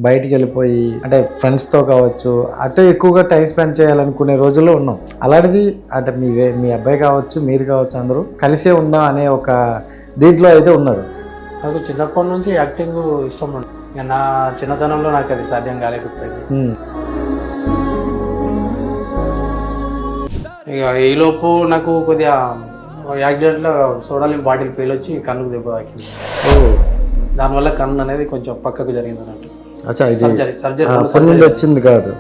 బయటికి వెళ్ళిపోయి అంటే ఫ్రెండ్స్తో కావచ్చు అటే ఎక్కువగా టైం స్పెండ్ చేయాలనుకునే రోజుల్లో ఉన్నాం. అలాంటిది అంటే మీ అబ్బాయి కావచ్చు, మీరు కావచ్చు, అందరూ కలిసే ఉందాం అనే ఒక దీంట్లో అయితే ఉన్నారు. నాకు చిన్నప్పటి నుంచి యాక్టింగ్ ఇష్టం ఉండే. నా చిన్నతనంలో నాకు అది సాధ్యం కాలేకపోయింది. ఇక ఈలోపు నాకు కొద్దిగా యాక్సిడెంట్లో సోడాలిన్ బాటిల్ పేలొచ్చి కన్నుకు దెబ్బ తాకింది. దానివల్ల కన్ను అనేది కొంచెం పక్కకు జరిగింది అన్నట్టు. సర్జరీ వచ్చింది కాదు.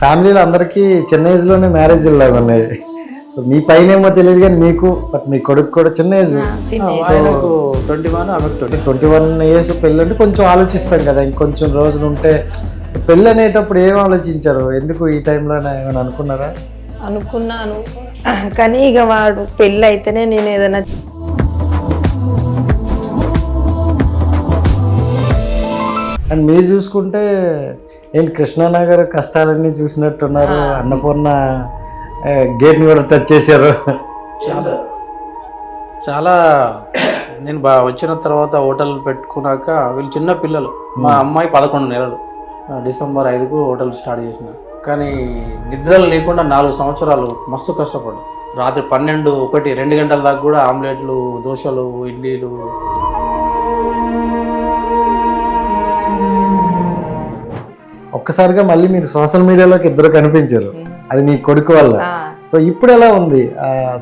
ఫ్యామిలీలో అందరికీ చిన్న ఏజ్లోనే మ్యారేజ్ లాగా ఉన్నాయి. సో మీ పైన ఏమో తెలియదు కానీ మీకు బట్ మీ కొడుకు కూడా చిన్న ఏజ్. 21 ఇయర్స్ పెళ్ళి అంటే కొంచెం ఆలోచిస్తాం కదా, ఇంకొంచెం రోజులు ఉంటే. పెళ్ళి అనేటప్పుడు ఏం ఆలోచించారు? ఎందుకు ఈ టైంలో ఏమైనా అనుకున్నారా? అనుకున్నాను కానీ ఇక వాడు పెళ్ళి అయితేనే నేను ఏదైనా అండ్ మీరు చూసుకుంటే ఏంటి కృష్ణానగర్ కష్టాలన్నీ చూసినట్టున్నారు. అన్నపూర్ణ గేట్ని కూడా టచ్ చేశారు. చాలా నేను వచ్చిన తర్వాత హోటల్ పెట్టుకున్నాక వీళ్ళు చిన్న పిల్లలు. మా అమ్మాయి 11 నెలలు. డిసెంబర్ 5కు హోటల్ స్టార్ట్ చేసిన. కానీ నిద్రలు లేకుండా 4 సంవత్సరాలు మస్తు కష్టపడ్డా. రాత్రి 12, 1, 2 గంటల దాకా కూడా ఆమ్లెట్లు, దోశలు, ఇడ్లీలు. ఒక్కసారిగా మళ్ళీ మీరు సోషల్ మీడియాలోకి ఇద్దరు కనిపించారు, అది మీ కొడుకు వల్ల. సో ఇప్పుడు ఎలా ఉంది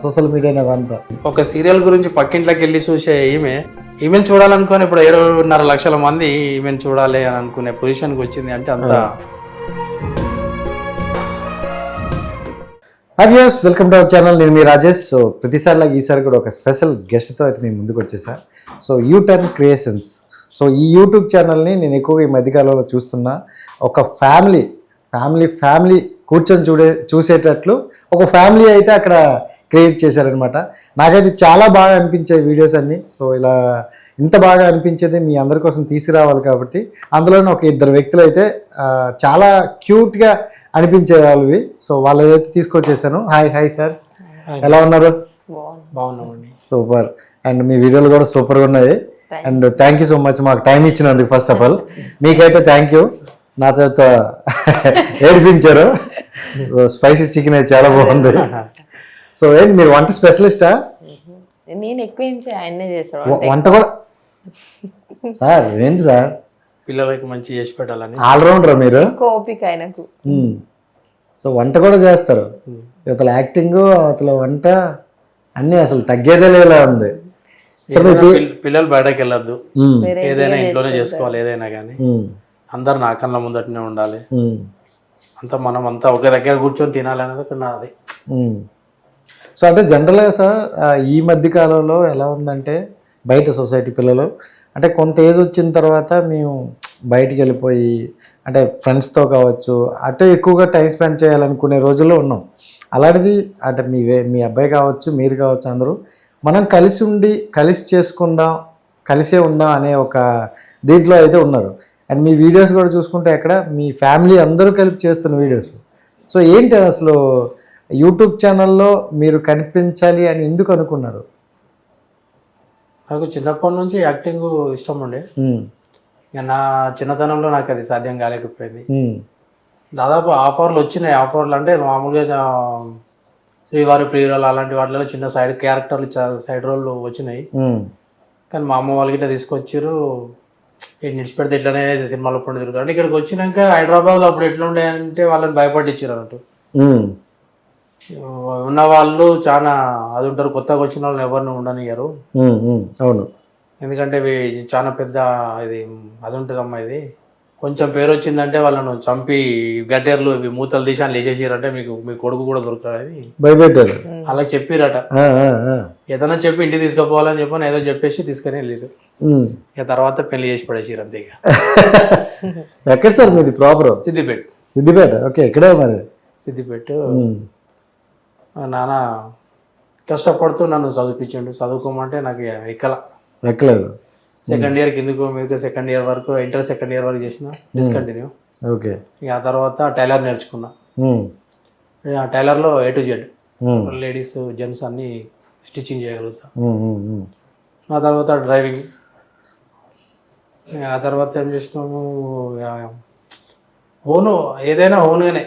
సోషల్ మీడియా అదంతా? ఒక సీరియల్ గురించి పక్కింట్లోకి వెళ్ళి చూసే ఈమెను చూడాలనుకుని ఇప్పుడు 2.5 లక్షల మంది ఈమెను చూడాలి అని అనుకునే పొజిషన్కి వచ్చింది అంటే అంత. Viewers, welcome to our channel. నేను మీ రాజేష్. సో ప్రతిసారిలాగా ఈసారి కూడా ఒక స్పెషల్ గెస్ట్తో అయితే మేము ముందుకు వచ్చేసా. So U turn creations. సో ఈ యూట్యూబ్ ఛానల్ని నేను ఎక్కువగా ఈ మధ్యకాలంలో చూస్తున్నా. ఒక ఫ్యామిలీ కూర్చొని చూసేటట్లు ఒక ఫ్యామిలీ అయితే అక్కడ క్రియేట్ చేశారనమాట. నాకైతే చాలా బాగా అనిపించాయి వీడియోస్ అన్నీ. సో ఇలా ఇంత బాగా అనిపించేది మీ అందరి కోసం తీసుకురావాలి కాబట్టి అందులోనే ఒక 2 వ్యక్తులు అయితే చాలా క్యూట్గా అనిపించే వాళ్ళవి. సో వాళ్ళైతే తీసుకొచ్చేసాను. హాయ్ సార్, ఎలా ఉన్నారు? బాగున్నామండి. సూపర్. అండ్ మీ వీడియోలు కూడా సూపర్గా ఉన్నాయి. And thank you so much మాకు టైం ఇచ్చినందుకు. ఫస్ట్ ఆఫ్ ఆల్ మీకైతే థ్యాంక్ యూ. నా చేత ఏడిపించారు. స్పైసీ చికెన్ అయితే చాలా బాగుంది. సో ఏంటి మీరు వంట స్పెషలిస్టా? నేను ఎక్కువ ఏం ఆయనే చేస్తాను వంట కూడా. సార్ ఏంటి సార్ పిల్లలకి మంచి చేసి పెట్టాలని ఆల్రౌండరా మీరు? ఓపిక ఆయనకు. సో వంట కూడా చేస్తారు. ఇవతల యాక్టింగ్, అవతల వంట అన్నీ అసలు తగ్గేదే లేలా ఉంది. పిల్లలు బయటకు వెళ్ళొద్దు, ఏదైనా ఇంట్లోనే చేసుకోవాలి. ఏదైనా కానీ అందరు నా కళ్ళ ముందటనే ఉండాలి. మనం అంతా ఒక దగ్గర కూర్చొని తినాలనేది నాది. సో అంటే జనరల్గా సార్ ఈ మధ్య కాలంలో ఎలా ఉందంటే బయట సొసైటీ పిల్లలు అంటే కొంత ఏజ్ వచ్చిన తర్వాత మేము బయటికి వెళ్ళిపోయి అంటే ఫ్రెండ్స్తో కావచ్చు అటే ఎక్కువగా టైం స్పెండ్ చేయాలనుకునే రోజుల్లో ఉన్నాం. అలాంటిది అంటే మీ అబ్బాయి కావచ్చు, మీరు కావచ్చు, అందరూ మనం కలిసి చేసుకుందాం, కలిసే ఉందాం అనే ఒక దీంట్లో అయితే ఉన్నారు. అండ్ మీ వీడియోస్ కూడా చూసుకుంటే ఎక్కడ మీ ఫ్యామిలీ అందరూ కలిపి చేస్తున్న వీడియోస్. సో ఏంటి అసలు యూట్యూబ్ ఛానల్లో మీరు కనిపించాలి అని ఎందుకు అనుకున్నారు? నాకు చిన్నప్పటి నుంచి యాక్టింగ్ ఇష్టం ఉండే. నా చిన్నతనంలో నాకు అది సాధ్యం కాలేకపోయింది. దాదాపు ఆఫర్లు వచ్చినాయి. ఆఫర్లు అంటే మామూలుగా శ్రీవారి ప్రియురాలు అలాంటి వాటిలో చిన్న సైడ్ క్యారెక్టర్లు, సైడ్ రోళ్ళు వచ్చినాయి. కానీ మా అమ్మ వాళ్ళకి ఇట్లా తీసుకొచ్చారు. నిడిచిపెడితే ఇట్లనే సినిమాలో పండు తిరుగుతారు. ఇక్కడికి వచ్చినాక హైదరాబాద్లో అప్పుడు ఎట్లా ఉండే అంటే వాళ్ళని భయపట్టించారు అన్నట్టు. ఉన్న వాళ్ళు చాలా అది ఉంటారు, కొత్తగా వచ్చిన వాళ్ళని ఎవరిని ఉండనియ్యరు. అవును, ఎందుకంటే ఇవి చాలా పెద్ద ఇది అది ఉంటుందమ్మా. ఇది కొంచెం పేరు వచ్చిందంటే వాళ్ళను చంపి గడ్డెర్లు ఇవి మూతలు తీసాను లేచేసారంటే మీ కొడుకు కూడా దొరుకుతాడని భయపెట్టారు. అలా చెప్పిరట. ఏదైనా చెప్పి ఇంటికి తీసుకుపోవాలని చెప్పని ఏదో చెప్పేసి తీసుకుని వెళ్ళారు. ఇక తర్వాత పెళ్లి చేసి పడేసారు అంతే. ఇక ఎక్కడ సార్ మీది ప్రాపర్? సిద్దిపేట. ఓకే, ఎక్కడే మరి? సిద్దిపేట. నాన్న కష్టపడుతూ నన్ను చదివించండు. చదువుకోమంటే నాకు ఎక్కలేదు. సెకండ్ ఇయర్ కిందకు మీకు సెకండ్ ఇయర్ వరకు ఇంటర్ సెకండ్ ఇయర్ వరకు చేసిన డిస్కంటిన్యూ. ఓకే. ఇక ఆ తర్వాత టైలర్ నేర్చుకున్నా. ఆ టైలర్లో A to Z ladies gents అన్ని స్టిచ్చింగ్ చేయగలుగుతా. ఉమ్, ఉమ్, ఉమ్. ఆ తర్వాత డ్రైవింగ్. ఆ తర్వాత ఏం చేసినాము, ఓను ఏదైనా ఓన్గానే,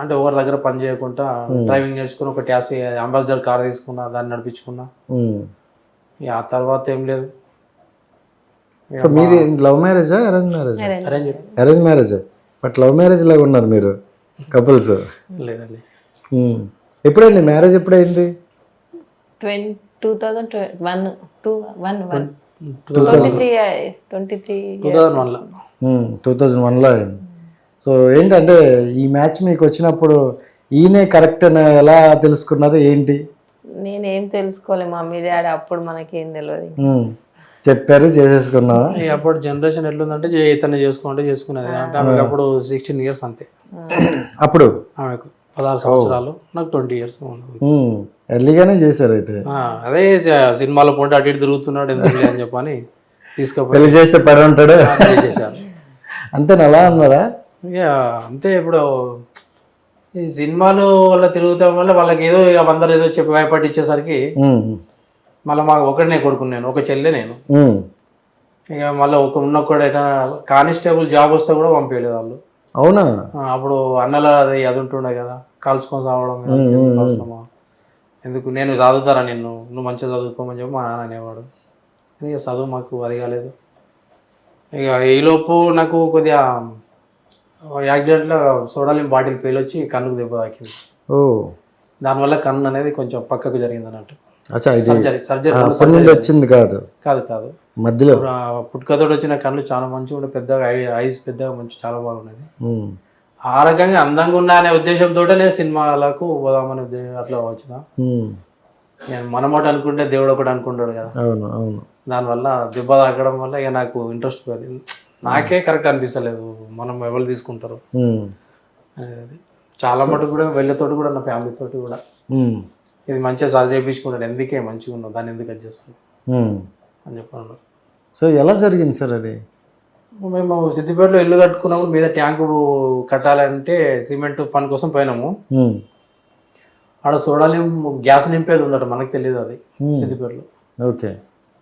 అంటే ఎవరి దగ్గర పని చేయకుండా డ్రైవింగ్ నేర్చుకుని ఒక ట్యాక్సీ అంబాసిడర్ కార్ తీసుకున్నా, దాన్ని నడిపించుకున్నా. ఉమ్. ఇక ఆ తర్వాత ఏం లేదు. సో మీరు లవ్ మ్యారేజా అరేంజ్ మ్యారేజా? Arrange arrange marriage. But love marriage లాగా ఉన్నారు మీరు కపుల్స్. లేదండి. ఎప్పుడండి మ్యారేజ్ ఎప్పుడైంది? 2021 2001లో. 2001లో అయింది. సో ఏంటంటే ఈ మ్యాచ్ మీకు వచ్చినప్పుడు ఈయనే కరెక్ట్ అని ఎలా తెలుసుకున్నారు ఏంటి? నేనేం తెలుసుకోలే, మమ్మీ డాడీ అప్పుడు మనకేం తెలియదు. చెప్పారు చేసేసుకున్నావా? ఇక అప్పుడు జనరేషన్ ఎట్లుందంటే ఇతన్ని చేసుకుంటే చేసుకునేది. అంటే ఆమెకు అప్పుడు 16 years అంతే. అప్పుడు ఆమెకు 16 సంవత్సరాలు, నాకు 20 years. ఎర్లీగానే చేశారు అయితే. అదే సినిమాలో పోటీ అటు ఇటు తిరుగుతున్నాడు ఎందుకు అని చెప్పని తీసుకుపోయి పెళ్లి చేస్తే పడి ఉంటాడు చేశారు. అంతే అలా అన్నారా? ఇక అంతే. ఇప్పుడు ఈ సినిమాలు వల్ల తిరుగుతాం వల్ల వాళ్ళకి ఏదో ఇక అందరూ ఏదో చెప్పి భయపట్టించేసరికి మళ్ళీ మాకు ఒకటినే కొడుకున్నాను, ఒక చెల్లె నేను. ఇక మళ్ళీ ఉన్నొక్కడు ఎటైనా కానిస్టేబుల్ జాబ్ వస్తే కూడా పంపించలేదు వాళ్ళు. అవునా? అప్పుడు అన్నల అది ఉంటుండే కదా, కాల్చుకొని సావడం అవసరమా, ఎందుకు నేను చదువుతారా నువ్వు మంచిగా చదువుకోమని చెప్పి మా నాన్న అనేవాడు. ఇక చదువు మాకు అది కాలేదు. ఇక ఈలోపు నాకు కొద్దిగా యాక్సిడెంట్లో సోడాలిం బాటిల్ పేలొచ్చి కన్నుకు దెబ్బ తాకింది. దానివల్ల కన్ను అనేది కొంచెం పక్కకు జరిగింది అన్నట్టు. సర్జరీ వచ్చింది కాదు కాదు మధ్యలో పుట్టుకతోటి వచ్చిన కళ్ళు చాలా మంచిగా ఉండే, పెద్దగా ఐస్ పెద్దగా మంచి చాలా బాగున్నది. ఆ రకంగా అందంగా ఉన్నా అనే ఉద్దేశంతో నేను సినిమాలకు పోదామనే అట్లా వచ్చిన. నేను మనమోటి అనుకుంటే దేవుడు ఒకటి అనుకుంటాడు కదా. దానివల్ల దెబ్బ తాకడం వల్ల ఇక నాకు ఇంట్రెస్ట్ పోయింది. నాకే కరెక్ట్ అనిపిస్తలేదు, మనం ఎవరు తీసుకుంటారు అనేది. చాలా మటుకు కూడా వెళ్ళతోటి కూడా నా ఫ్యామిలీ తోటి కూడా ఇది మంచిగా సర్జ్ చేయించుకుంటాడు, ఎందుకే మంచిగా ఉన్నావు, దాన్ని ఎందుకు అది చేస్తుంది అని చెప్పాను. సో ఎలా జరిగింది సార్ అది? మేము సిద్దిపేటలో ఇల్లు కట్టుకున్నప్పుడు మీద ట్యాంకు కట్టాలంటే సిమెంట్ పని కోసం పోయినాము. ఆడ సోడాలిం గ్యాస్ నింపేది ఉందట, మనకు తెలియదు అది సిద్దిపేటలో. ఓకే.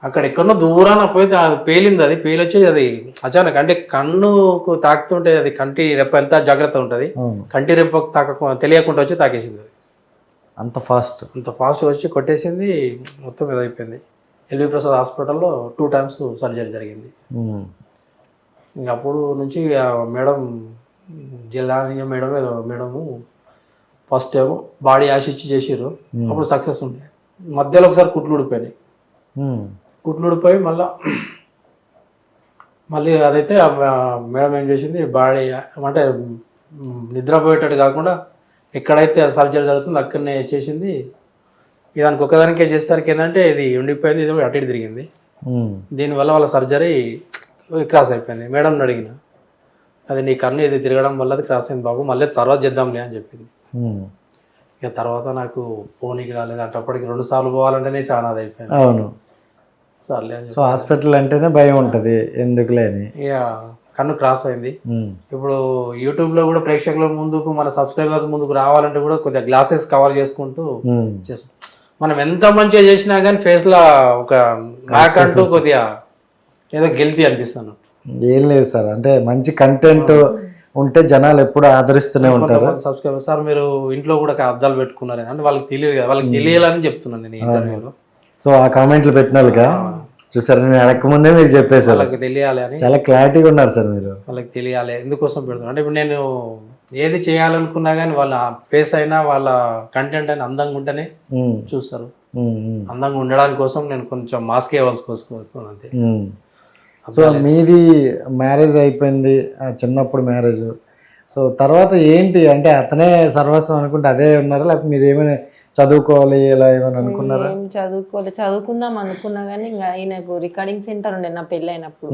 అక్కడ ఎక్కడో దూరాన పోయి అది పేలింది. అది పేలొచ్చి అది అచానక్ అంటే కన్నుకు తాకుతుంటే అది కంటి రెప్ప ఎంత జాగ్రత్త ఉంటుంది, కంటి రెప్ప తెలియకుండా వచ్చి తాకేసింది. అది అంత ఫాస్ట్ వచ్చి కొట్టేసింది, మొత్తం ఇది అయిపోయింది. ఎల్వి ప్రసాద్ హాస్పిటల్లో 2 times సర్జరీ జరిగింది. ఇంక అప్పుడు నుంచి మేడం జిల్లా మేడము ఫస్ట్ ఏమో బాడీ యాష్ ఇచ్చి చేసారు, అప్పుడు సక్సెస్ ఉండే. మధ్యలో ఒకసారి కుట్లు ఊడిపోయి మళ్ళీ అదైతే మేడం ఏం చేసింది, బాడీ అంటే నిద్రపోయేటట్టు కాకుండా ఎక్కడైతే సర్జరీ జరుగుతుందో అక్కడనే చేసింది. దానికి ఒకదానికే చేసేసరికి ఏంటంటే ఇది ఉండిపోయింది, ఇది అటు ఇటు తిరిగింది. దీనివల్ల వాళ్ళ సర్జరీ క్రాస్ అయిపోయింది. మేడం అడిగిన, అది నీ కన్ను ఇది తిరగడం వల్ల అది క్రాస్ అయింది బాబు, మళ్ళీ తర్వాత చేద్దాంలే అని చెప్పింది. ఇక తర్వాత నాకు పోనీకి రాలేదు. అప్పటికి 2 సార్లు పోవాలంటేనే చాలా అది అయిపోయింది. అవును. సర్లే అని. సో హాస్పిటల్ అంటేనే భయం ఉంటుంది, ఎందుకులే అని. ఇక కన్ను క్రాస్ అయింది. ఇప్పుడు యూట్యూబ్లో కూడా ప్రేక్షకుల ముందుకు, మన సబ్స్క్రైబర్ ముందుకు రావాలంటే కూడా కొద్దిగా గ్లాసెస్ కవర్ చేసుకుంటూ చేస్తాం. మనం ఎంత మంచిగా చేసినా కానీ ఫేస్లో ఒక నాకంటూ కొద్దిగా ఏదో గిల్టీ అనిపిస్తాను. ఏం లేదు సార్, అంటే మంచి కంటెంట్ ఉంటే జనాలు ఎప్పుడు ఆదరిస్తూనే ఉంటారు. సబ్స్క్రైబర్ సార్ మీరు ఇంట్లో కూడా అద్దాలు పెట్టుకున్నారు అంటే వాళ్ళకి తెలియదు కదా, వాళ్ళకి తెలియాలని చెప్తున్నాను నేను ఇంటర్వ్యూలో. సో ఆ కామెంట్లు పెట్టిన వాళ్ళగా చూసారు, నేను అడగక ముందే మీరు చెప్పేసారు. వాళ్ళకి తెలియాలి అని, చాలా క్లారిటీగా ఉన్నారు సార్ మీరు. వాళ్ళకి తెలియాలి ఎందుకోసం పెడుతున్నారు అంటే, ఇప్పుడు నేను ఏది చేయాలనుకున్నా కానీ వాళ్ళ ఫేస్ అయినా వాళ్ళ కంటెంట్ అయినా అందంగా ఉంటేనే చూస్తారు. అందంగా ఉండడానికి కోసం నేను కొంచెం మాస్క్ వేయవలసి వస్తుంది అంతే. సో మీది మ్యారేజ్ అయిపోయింది, చిన్నప్పుడు మ్యారేజ్. సో తర్వాత ఏంటి అంటే అతనే సర్వస్వం అనుకుంటే అదే ఉన్నారా, లేకపోతే మీరు ఏమైనా చదువుకోవాలి ఇలా ఏమైనా అనుకున్నారా? చదువుకుందాం అనుకున్నా కానీ ఇంకా ఆయనకు రికార్డింగ్ సెంటర్ ఉండే నా పెళ్ళి అయినప్పుడు,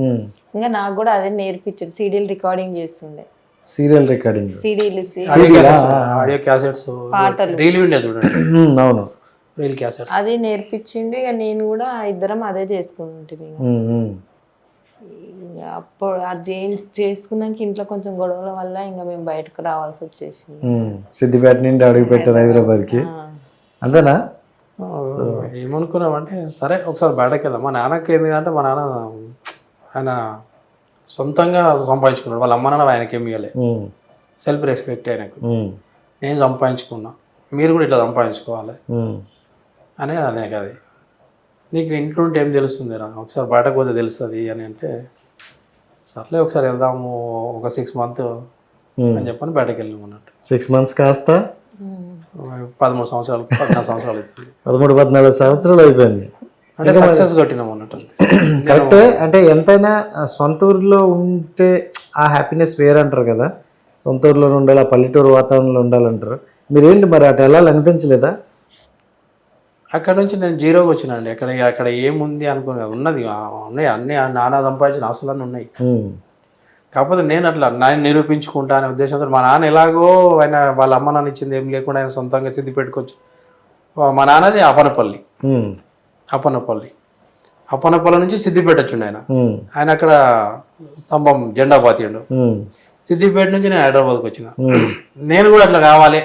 ఇంకా నాకు కూడా అదే నేర్పించారు. సీడీలు రికార్డింగ్ చేస్తుండే, సీరియల్ రికార్డింగ్, ఆడియో క్యాసెట్స్, పాటలు, రీల్ ఉండే చూడండి. అవును, రీల్ క్యాసెట్ అది నేర్పించిండు. ఇక నేను కూడా ఇద్దరం అదే చేసుకుంటుంది. అప్పుడు అది చేసుకున్నాక ఇంట్లో కొంచెం గొడవల వల్ల ఇంకా మేము బయటకు రావాల్సి వచ్చేసింది. సిద్దిపేట నుండి అడుగు పెట్టారు హైదరాబాద్కి, అంతేనా? ఏమనుకున్నామంటే సరే ఒకసారి బయటకు వెళ్దాం. మా నాన్నకి ఏంది అంటే మా నాన్న ఆయన సొంతంగా సంపాదించుకున్నాడు. వాళ్ళ అమ్మ నాన్న ఆయనకి ఏమి ఇవ్వలేదు. సెల్ఫ్ రెస్పెక్ట్ ఆయనకు. నేను సంపాదించుకున్నా, మీరు కూడా ఇట్లా సంపాదించుకోవాలి అనేది అదే కదా. నీకు ఇంట్లో ఉంటే ఏం తెలుస్తుంది రా, ఒకసారి బయటకు పోతే తెలుస్తుంది అని అంటే సర్లే ఒకసారి వెళ్దాము ఒక 6 months అని చెప్పని బయటకు వెళ్ళాము అన్నట్టు. 6 months కాస్త 13 సంవత్సరాలు 14 సంవత్సరాలు అవుతుంది. 13-14 సంవత్సరాలు అయిపోయింది. అంటే సక్సెస్ కొట్టినాము అన్నట్టు. కరెక్ట్. అంటే ఎంతైనా సొంత ఊరిలో ఉంటే ఆ హ్యాపీనెస్ వేరే అంటారు కదా, సొంత ఊరిలో ఉండాలి, ఆ పల్లెటూరు వాతావరణంలో ఉండాలంటారు. మీరేంటి మరి అటు వెళ్ళాలి అనిపించలేదా? అక్కడ నుంచి నేను జీరోకి వచ్చినండి. అక్కడ ఏముంది అనుకున్నా, ఉన్నది ఉన్నాయి అన్నీ, నాన్న సంపాదించిన ఆస్తులన్నీ ఉన్నాయి. కాకపోతే నేను అట్లా నేను నిరూపించుకుంటా అనే ఉద్దేశంతో మా నాన్న ఎలాగో ఆయన వాళ్ళ అమ్మ నాన్న ఇచ్చింది ఏం లేకుండా ఆయన సొంతంగా సిద్ధి పెట్టుకోవచ్చు. మా నాన్నది అప్పనపల్లి నుంచి సిద్దిపేట వచ్చిండు ఆయన. ఆయన అక్కడ స్తంభం జెండా పాతిండు. సిద్దిపేట నుంచి నేను హైదరాబాద్కి వచ్చిన. నేను కూడా అట్లా కావాలి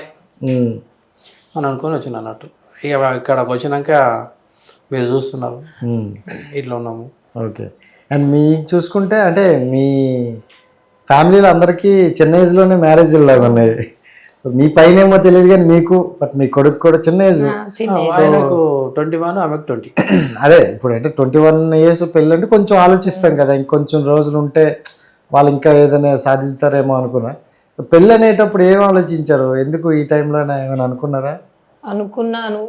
అని అనుకొని వచ్చిన అన్నట్టు. ఇక ఇక్కడికి వచ్చినాక మీరు చూస్తున్నారు ఇట్లా ఉన్నాము. ఓకే. అండ్ మీకు చూసుకుంటే అంటే మీ ఫ్యామిలీలో అందరికీ చిన్న ఏజ్లోనే మ్యారేజ్ లాగా ఉన్నాయి. సో మీ పైన ఏమో తెలియదు కానీ మీకు, బట్ మీ కొడుకు కూడా చిన్న ఏజ్. ఆయనకు 21, ఆమెకు 20. అదే ఇప్పుడు అంటే 21 years పెళ్ళి అంటే కొంచెం ఆలోచిస్తాం కదా, ఇంకొంచెం రోజులు ఉంటే వాళ్ళు ఇంకా ఏదైనా సాధిస్తారేమో అనుకున్నా. పెళ్ళి అనేటప్పుడు ఏం ఆలోచించారు? ఎందుకు ఈ టైంలో ఏమైనా అనుకున్నారా? అనుకున్నాను,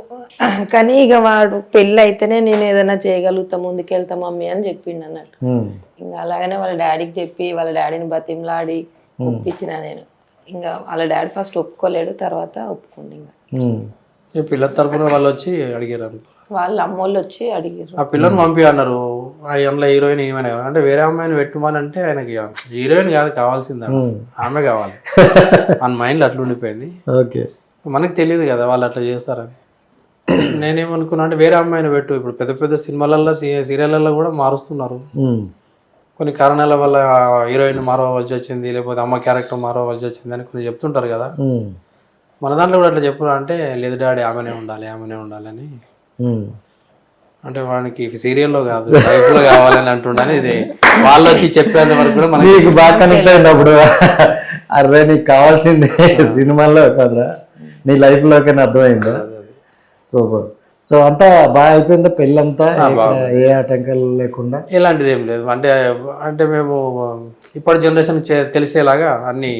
కానీ ఇక వాడు పెళ్ళి అయితేనే నేను ఏదైనా చేయగలుగుతా, ముందుకెళ్తా మమ్మీ అని చెప్పిండు అన్నట్టు. ఇంకా అలాగనే వాళ్ళ డాడీకి చెప్పి వాళ్ళ డాడీని బతిమలాడి ఒప్పించిన నేను. ఇంకా వాళ్ళ డాడీ ఫస్ట్ ఒప్పుకోలేడు, తర్వాత ఒప్పుకోండి. ఇంకా పిల్లల తరపున వాళ్ళు వచ్చి అడిగారు, వాళ్ళ అమ్మోళ్ళు వచ్చి అడిగారు. ఆ పిల్లని పంపి అన్నారు. అందులో హీరోయిన్ ఏమైనా అంటే వేరే అమ్మాయిని పెట్టుమని అంటే ఆయనకి హీరోయిన్ కాదు కావాల్సిందా, ఆమె కావాలి మన మైండ్లో అట్లా ఉండిపోయింది. ఓకే. మనకు తెలియదు కదా వాళ్ళు అట్లా చేస్తారని. నేనేమనుకున్నా అంటే వేరే అమ్మాయిని పెట్టు. ఇప్పుడు పెద్ద పెద్ద సినిమాలలో సీరియళ్ళల్లో కూడా మారుస్తున్నారు. కొన్ని కారణాల వల్ల హీరోయిన్ మారవలసి వచ్చింది, లేకపోతే అమ్మ క్యారెక్టర్ మారవలసి వచ్చింది అని కొన్ని చెప్తుంటారు కదా. మన దాంట్లో కూడా అట్లా చెప్పురా అంటే లేదు డాడీ ఆమెనే ఉండాలి అని. అంటే వానికి సీరియల్లో కాదు లైఫ్లో కావాలని అంటుండని ఇది వాళ్ళు వచ్చి చెప్పేంత వరకు కూడా మనకి బాగా కనెక్ట్ అయినప్పుడు అరే నీకు కావాల్సింది సినిమాల్లో కాదురా నీ లైఫ్లోకి అర్థమైందా? సూపర్. సో అంతా బాగా అయిపోయిందా పెళ్ళంతా? ఏ ఆటంకాలు లేకుండా? ఇలాంటిది ఏం లేదు. అంటే మేము ఇప్పటి జనరేషన్ తెలిసేలాగా అన్ని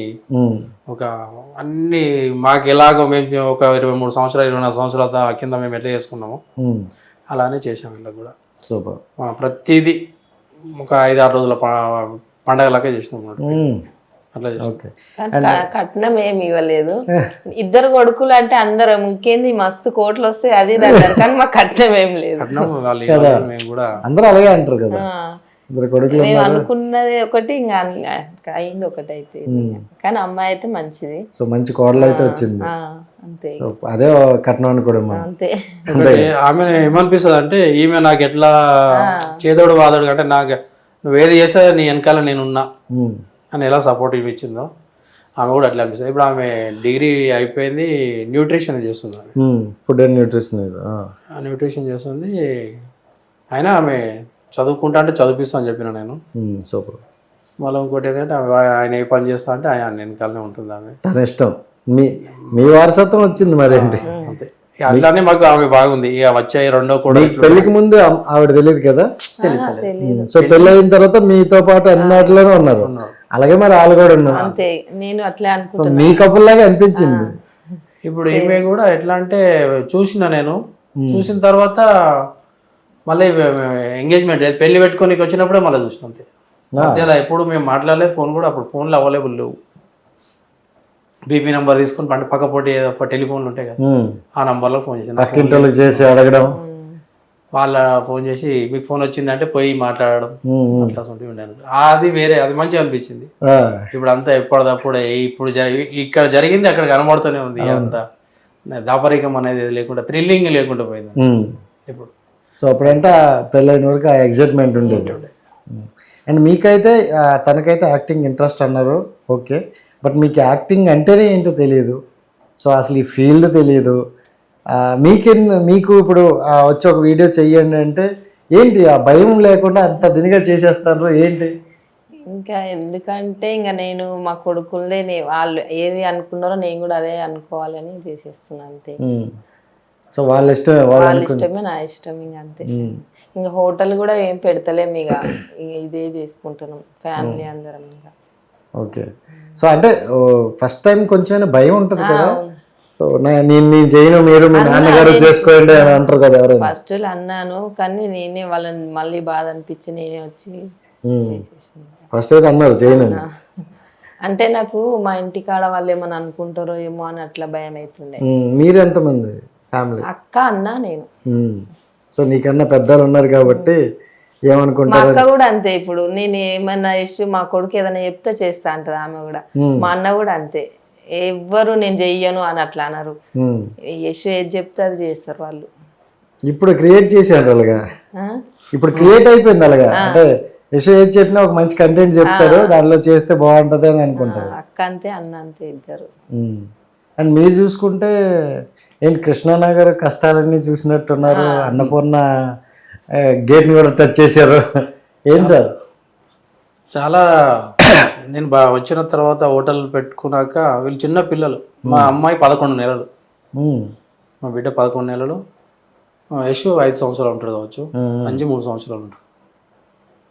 అన్ని మాకు ఎలాగో మేము ఒక 23 సంవత్సరాలు 24 సంవత్సరాల కింద మేము ఎట్లా చేసుకున్నాము అలానే చేసాము ఇలా కూడా. సూపర్. ప్రతిదీ ఒక 5-6 రోజుల పండగలాగా చేసినాం అట్లా. కట్నం ఏమి ఇవ్వలేదు. 2 కొడుకులు అంటే అందరూ ఇంకేంది మస్తు కోట్లు వస్తాయి అది అంటారు, కానీ మాకు కట్నం ఏం లేదు. అందరూ అలాగే అంటారు కదా. మేము అనుకున్నది ఒకటి, ఇంకా అయింది ఒకటి అయితే. కానీ అమ్మాయి అయితే మంచిది. సో మంచి కోడలు అయితే వచ్చింది. అంతే. అదే కట్నం కూడా అంతే. ఆమె ఏమనిపిస్తుంది అంటే ఈమె నాకు ఎట్లా చేదోడు వాదోడు అంటే నాకు నువ్వేది చేస్తే నీ వెనకాల నేనున్నా అని ఎలా సపోర్ట్ ఇచ్చిందో ఆమె కూడా అట్లా అనిపిస్తుంది. ఇప్పుడు ఆమె డిగ్రీ అయిపోయింది, న్యూట్రిషన్ చేస్తుంది. ఫుడ్ అండ్ న్యూట్రిషన్ చేస్తుంది. అయినా ఆమె చదువుకుంటా అంటే చదివిస్తా అని చెప్పిన నేను. సూపర్. మళ్ళీ ఇంకోటి ఏంటంటే ఆయన ఏ పని చేస్తా అంటే ఆయన వెనకాలనే ఉంటుంది. ఆమె తన ఇష్టం, మీ వారసత్వం వచ్చింది మరి ఏంటి. అంతే. అట్లానే మాకు ఆమె బాగుంది. ఇక వచ్చాయి రెండో కూడా. పెళ్లికి ముందు ఆవిడ తెలియదు కదా. సో పెళ్లి అయిన తర్వాత మీతో పాటు అన్నిటిలోనే ఉన్నారు. అలాగే మరి వాళ్ళు కూడా ఉన్నారు. నేను అట్లా మీ కపుల్ లాగా అనిపించింది. ఇప్పుడు ఈమె కూడా ఎట్లా అంటే చూసిన తర్వాత మళ్ళీ ఎంగేజ్మెంట్ పెళ్లి పెట్టుకొని వచ్చినప్పుడే మళ్ళీ చూసిన. అంతే. మధ్యలో ఎప్పుడు మేము మాట్లాడలేదు. ఫోన్ కూడా అప్పుడు ఫోన్లు అవైలబుల్ లేవు. బీపీ నెంబర్ తీసుకుని పక్క పోటీ టెలిఫోన్లు ఉంటాయి కదా, ఆ నంబర్లో ఫోన్ చేసి అడగడం, వాళ్ళ ఫోన్ చేసి మీకు ఫోన్ వచ్చిందంటే పోయి మాట్లాడడం అట్లా ఉండేది. అది వేరే, అది మంచిగా అనిపించింది. ఇప్పుడు అంతా ఎప్పటిదప్పుడే ఇప్పుడు ఇక్కడ జరిగింది అక్కడ కనబడుతూనే ఉంది. అంత దాపరికం అనేది లేకుండా థ్రిల్లింగ్ లేకుండా పోయింది ఇప్పుడు. సో అప్పుడంటే పెళ్ళైన వరకు ఆ ఎగ్జైట్మెంట్ ఉండేది. అండ్ మీకైతే తనకైతే యాక్టింగ్ ఇంట్రెస్ట్ అన్నారు, ఓకే. బట్ మీకు యాక్టింగ్ అంటేనే ఏంటో తెలియదు. సో అసలు ఈ ఫీల్డ్ తెలియదు. మీకు ఇప్పుడు వచ్చి ఒక వీడియో చెయ్యండి అంటే ఏంటి ఆ భయం లేకుండా అంత దినిగా చేసేస్తారు ఏంటి? ఇంకా ఎందుకంటే ఇంకా నేను మా కొడుకులదే వాళ్ళు ఏది అనుకున్నారో నేను కూడా అదే అనుకోవాలని చేసేస్తున్నాను అంతే. సో వాళ్ళ ఇష్టం, వాళ్ళ ఇష్టమే నా ఇష్టం ఇంకా అంతే. ఇంకా హోటల్ కూడా ఏం పెడతలేము ఇక ఇదే చేసుకుంటున్నాం ఫ్యామిలీ అందరం ఇంకా. ఓకే. సో అంటే ఫస్ట్ టైం కొంచెం భయం ఉంటుంది కదా, సో నేను చేయను మీరు మీ నాన్నగారు చేసుకోండి అని అంటారు కదా ఎవరైనా. ఫస్ట్ అన్నాను కానీ నేనే వాళ్ళని మళ్ళీ బాధ అనిపించి నేనే వచ్చి చేసేసాను. ఫస్ట్ అయితే అన్నారు చేయను అంటే నాకు మా ఇంటి కాడ వాళ్ళు ఏమని అనుకుంటారో ఏమో అని అట్లా భయం అవుతుండే. మీరు ఎంతమంది ఫ్యామిలీ? అక్క అన్న నేను. సో నీకన్నా పెద్దలు ఉన్నారు కాబట్టి మా ఏమనుకుంటారు? అక్క కూడా అంతే. ఇప్పుడు నేను ఏమన్నా ఇష్యూ మా కొడుకు ఏదైనా చెప్తే చేస్తా అంటది ఆమె కూడా. మా అన్న కూడా అంతే, ఎవ్వరు నేను చెయ్యను అని అట్లా అన్నారు. యశు ఏది చెప్తే అది చేస్తారు వాళ్ళు. ఇప్పుడు క్రియేట్ చేశారు అలాగా, ఇప్పుడు క్రియేట్ అయిపోయింది అలాగా. అంటే యశు ఏది చెప్పినా ఒక మంచి కంటెంట్ చెప్తాడు, దానిలో చేస్తే బాగుంటది అని అనుకుంటారు. అక్క అంతే అన్న అంతే ఇద్దరు. అండ్ మీరు చూసుకుంటే ఏంటి కృష్ణానగర్ కష్టాలన్నీ చూసినట్టున్నారు, అన్నపూర్ణ గేట్ని కూడా టచ్ చేశారు. ఏం సార్ చాలా నేను వచ్చిన తర్వాత హోటల్ పెట్టుకున్నాక వీళ్ళు చిన్న పిల్లలు. మా అమ్మాయి 11 నెలలు, మా బిడ్డ 11 నెలలు, యశు 5 సంవత్సరాలు ఉంటాడు కావచ్చు, అంజి 3 సంవత్సరాలు ఉంటాడు.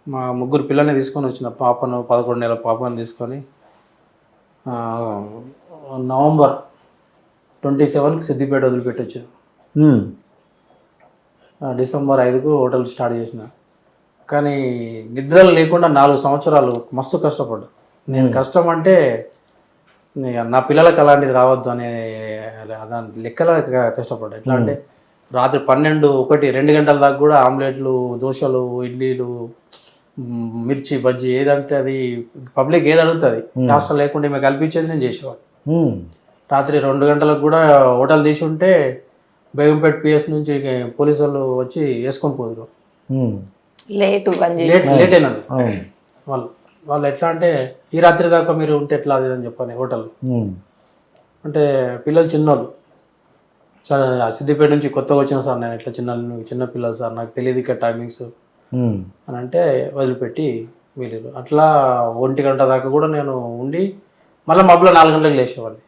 మా ముగ్గురు పిల్లల్ని తీసుకొని వచ్చిన పాపను 11 నెలల పాపను తీసుకొని నవంబర్ 27కి సిద్దిపేట వదిలిపెట్టొచ్చు. డిసెంబర్ 5కు హోటల్ స్టార్ట్ చేసిన. కానీ నిద్రలు లేకుండా 4 సంవత్సరాలు మస్తు కష్టపడ్డా. నేను కష్టం అంటే నా పిల్లలకు అలాంటిది రావద్దు అనే దాని లెక్కలా కష్టపడ్డా. ఎట్లా అంటే రాత్రి 12, 1, 2 గంటల దాకా కూడా ఆమ్లెట్లు, దోశలు, ఇడ్లీలు, మిర్చి బజ్జీ ఏదంటే అది పబ్లిక్ ఏది అడుగుతుంది కాస్త లేకుండా మేము కల్పించేది నేను చేసేవాడు. రాత్రి 2 గంటలకు కూడా హోటల్ తీసి ఉంటే బేగంపేట పిఎస్ నుంచి పోలీసు వాళ్ళు వచ్చి వేసుకొని పోదురు. లేట్ అయినది వాళ్ళు ఎట్లా అంటే ఈ రాత్రి దాకా మీరు ఉంటే ఎట్లా అది అని చెప్పని హోటల్. అంటే పిల్లలు చిన్నోళ్ళు, సిద్దిపేట నుంచి కొత్తగా వచ్చిన సార్ నేను ఇట్లా చిన్న పిల్లలు సార్ నాకు తెలియదు ఇక్కడ టైమింగ్స్ అని అంటే వదిలిపెట్టి వెళ్ళారు. అట్లా 1 గంట దాకా కూడా నేను ఉండి మళ్ళీ మబ్బులో 4 గంటలకు లేచేవాడిని.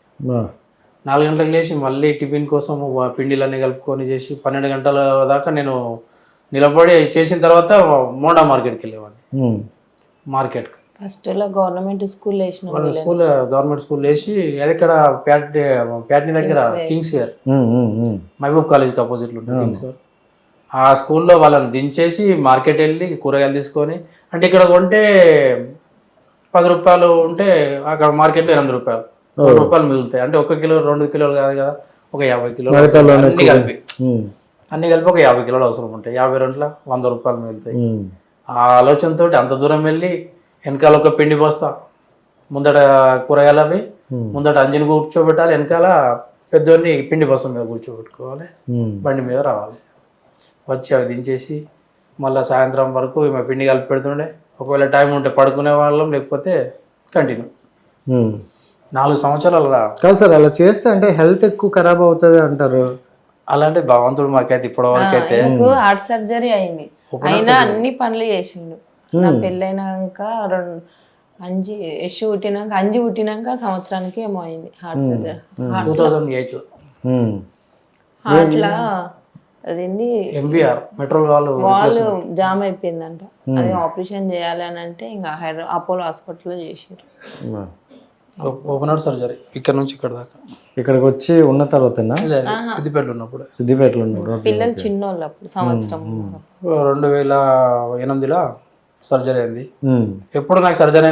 4 గంటలకు లేచి మళ్ళీ టిఫిన్ కోసం పిండిలన్నీ కలుపుకొని చేసి 12 గంటల దాకా నేను నిలబడి చేసిన తర్వాత మోండా మార్కెట్కి వెళ్ళేవాడిని. మార్కెట్కి first government school government school వేసి అది ఇక్కడ ప్యాట్ని దగ్గర కింగ్స్ వేర్ మహబూబ్ కాలేజ్కి ఆపోజిట్లో ఉంటుంది కింగ్స్ వేర్. ఆ స్కూల్లో వాళ్ళని దించేసి మార్కెట్ వెళ్ళి కూరగాయలు తీసుకొని, అంటే ఇక్కడ కొంటే 10 రూపాయలు ఉంటే అక్కడ మార్కెట్లో 8 రూపాయలు, 100 రూపాయలు మిగులుతాయి. అంటే 1 కిలో 2 కిలోలు కాదు కదా, ఒక 50 కిలోలు అన్ని కలిపి ఒక 50 కిలోలు అవసరం ఉంటాయి. 52 100 రూపాయలు మిగులుతాయి. ఆ ఆలోచనతో అంత దూరం వెళ్ళి వెనకాల ఒక పిండి బస్తా, ముందట కూరగాయలు అవి, ముందట అంజని కూర్చోబెట్టాలి, వెనకాల పెద్దోడిని పిండి బస్తా మీద కూర్చోబెట్టుకోవాలి, బండి మీద రావాలి. వచ్చి అవి దించేసి మళ్ళీ సాయంత్రం వరకు మా పిండి కలిపి పెడుతుండే. ఒకవేళ టైం ఉంటే పడుకునే వాళ్ళం, లేకపోతే కంటిన్యూ. 4 సంవత్సరాలు కాదు సార్ అలా చేస్తే అంటే హెల్త్ ఎక్కువ ఖరాబ్ అవుతుంది అంటారు. అలాంటి భగవంతుడు మాకైతే ఇప్పటి వరకు అయితే హార్ట్ సర్జరీ అయింది, అయినా అన్ని పనులు చేసిండు. నా పెళ్ళైనాక యశు పుట్టినాక సంవత్సరానికి ఏమో అయింది హార్ట్ సర్జరీ. 2008లో హార్ట్లా అదేంటి ఎంబీఆర్ మెట్రో వాళ్ళు జామ్ అయిపోయిందంట. అది ఆపరేషన్ చేయాలి అని అంటే ఇంకా అపోలో హాస్పిటల్లో చేసారు. ఓపెన్ హార్ట్ సర్జరీ ఇక్కడ నుంచి ఇక్కడ దాకా. ఇక్కడికి వచ్చి ఉన్న తర్వాత సిద్దిపేటలో ఉన్నప్పుడు పిల్లలు చిన్నోళ్ళు అప్పుడు సంవత్సరం 2008లో సర్జరీ అయింది. ఎప్పుడు నాకు సర్జరీ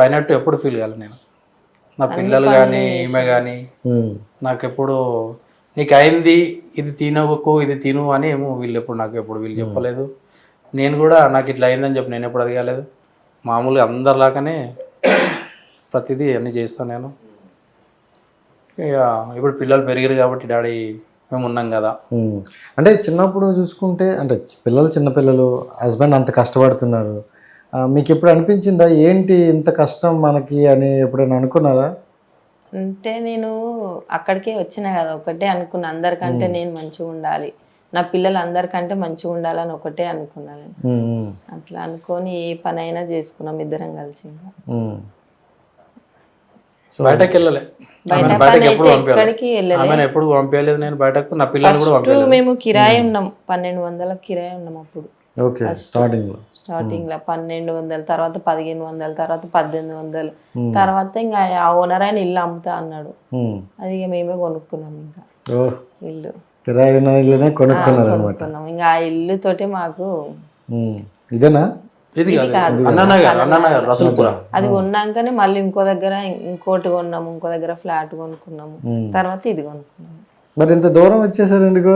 అయినట్టు ఎప్పుడు ఫీల్ కాలేదు నేను. నా పిల్లలు కానీ ఈమె కానీ నాకు ఎప్పుడు నీకు అయింది ఇది తినవకు ఇది తిను అని ఏమో వీళ్ళు ఎప్పుడు నాకు ఎప్పుడు వీళ్ళు చెప్పలేదు. నేను కూడా నాకు ఇట్లా అయిందని చెప్పి నేను ఎప్పుడు అడగలేదు. మామూలుగా అందరిలాగానే ప్రతిదీ అన్నీ చేస్తాను నేను. ఇక ఇప్పుడు పిల్లలు పెరిగారు కాబట్టి డాడీ మేము ఉన్నాం కదా. అంటే చిన్నప్పుడు చూసుకుంటే అంటే పిల్లలు చిన్నపిల్లలు, హస్బెండ్ అంత కష్టపడుతున్నారు, మీకు ఎప్పుడు అనిపించిందా ఏంటి ఇంత కష్టం మనకి అని ఎప్పుడైనా అనుకున్నారా? అంటే నేను అక్కడికే వచ్చినా కదా, ఒకటే అనుకున్నా, అందరికంటే నేను మంచిగా ఉండాలి, నా పిల్లలు అందరికంటే మంచిగా ఉండాలని ఒకటే అనుకున్నాను. అట్లా అనుకొని ఏ పని అయినా చేసుకున్నాం ఇద్దరం కలిసి. ఇంకా బయటకు వెళ్ళలే, బయట బయటకు పని ఎప్పుడు అయితే ఎక్కడికి వెళ్ళలేదు. ఆమెను ఎప్పుడు పంపించలేదు నేను బయటకు, నా పిల్లలు కూడా ఫస్ట్ మేము కిరాయి ఉన్నాం, 1200 కిరాయి ఉన్నాం అప్పుడు. ఓకే, స్టార్టింగ్లో స్టార్టింగ్ లో 1200, తర్వాత 1500, తర్వాత 1800, తర్వాత ఇంకా ఆ ఓనర్ ఆయన ఇల్లు అమ్ముతా అన్నాడు. అది ఇక మేమే కొనుక్కున్నాం. ఇంకా ఇల్లు కిరాయి ఉన్న ఇల్లునే కొనుక్కున్నారు అనమాట. కొనుక్కున్నాం. ఇంకా ఆ ఇల్లు తోటి మాకు ఇదేనా? ఇది కాదు, అన్నానగర్ రసూల్పుర. అది కొన్నాకనే మళ్ళీ ఇంకో దగ్గర ఇంకోటి కొన్నాము, ఇంకో దగ్గర ఫ్లాట్ కొనుక్కున్నాము, తర్వాత ఇది కొనుక్కున్నాము. మరి ఇంత దూరం వచ్చేసారు ఎందుకు?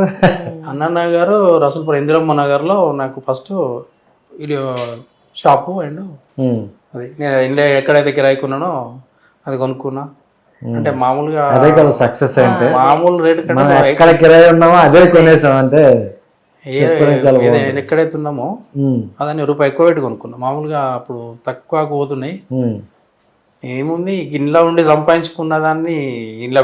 అన్నానగర్ రసూల్పుర ఇందిరమ్మ నగర్ లో నాకు ఫస్ట్ ఇది షాపు అండ్ అది నేను ఇండియా ఎక్కడైతే కిరాయికున్నానో అది కొనుక్కున్నా. అంటే మామూలుగా అదే కదా సక్సెస్ అంటే, మామూలు రేటు కంటే మనం ఎక్కడ కిరాయి ఉన్నామో అదే కొనేసాం అంటే ఎక్కడైతే ఉన్నామో అదని రూపాయి ఎక్కువ పెట్టి కొనుక్కున్నాం. మామూలుగా అప్పుడు తక్కువ పోతున్నాయి. ఏముంది, ఇంట్లో ఉండి సంపాదించుకున్న దాన్ని ఇంట్లో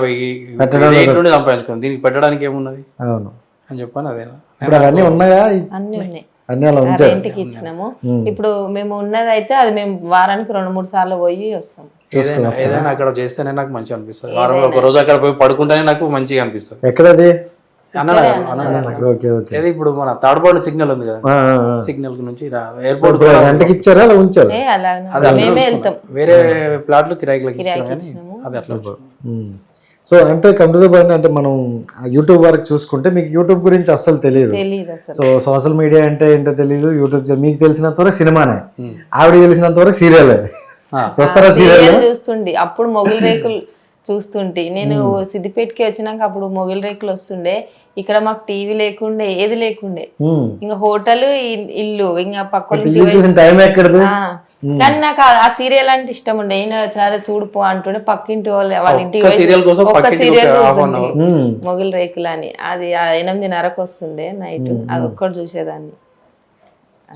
నుండి సంపాదించుకున్నాం, దీనికి పెట్టడానికి ఏమున్నది అవును అని చెప్పాను. అదేనా ఇప్పుడు అవన్నీ ఉన్నాయా? అన్ని ఉన్నాయి, అన్ని అలా ఉంచారు. రెంట్కి ఇచ్చినాము. ఇప్పుడు మేము ఉన్నది అయితే అది మేము వారానికి 2-3 సార్లు పోయి వస్తాం. ఏదైనా అక్కడ చేస్తేనే నాకు మంచిగా అనిపిస్తుంది. వారంలో ఒక రోజు అక్కడ పోయి పడుకుంటేనే నాకు మంచిగా అనిపిస్తుంది. ఎక్కడది? అదే ఇప్పుడు మన తాడుబాడు సిగ్నల్ ఉంది కదా, సిగ్నల్ నుంచి ఎయిర్పోర్ట్ రెంట్కి ఇచ్చారా అలా ఉంచారు? మేమే వెళ్తాం, వేరే ప్లాట్లు కిరాయికి ఇచ్చినాము. అది అట్లా. సో అంటే కంప్యూటర్ పైన అంటే మనం యూట్యూబ్ వరకు చూసుకుంటే మీకు యూట్యూబ్ గురించి అస్సలు తెలియదు. సో సోషల్ మీడియా అంటే ఏంటో తెలియదు. యూట్యూబ్ మీకు తెలిసినంత వరకు సినిమానే, ఆవిడ తెలిసినంత వరకు సీరియలే చూస్తారా? సీరియల్ చూస్తుండే అప్పుడు మొగిలి రేకులు చూస్తుంటే, నేను సిద్దిపేటకి వచ్చినాక అప్పుడు మొగిలి రేకులు వస్తుండే. ఇక్కడ మాకు టీవీ లేకుండే, ఏది లేకుండే, ఇంకా హోటల్, ఇల్లు, ఇంకా పక్కన టైం ఎక్కడది. కానీ నాకు ఆ సీరియల్ అంటే ఇష్టం ఉండే. ఈయన చాలా చూడుపో అంటుండే, పక్కింటి వాళ్ళ ఇంటికి ఒక సీరియల్ మొగిలి రేకులు అని, అది 8:30కు వస్తుండే నైట్, అది ఒక్కటి చూసేదాన్ని.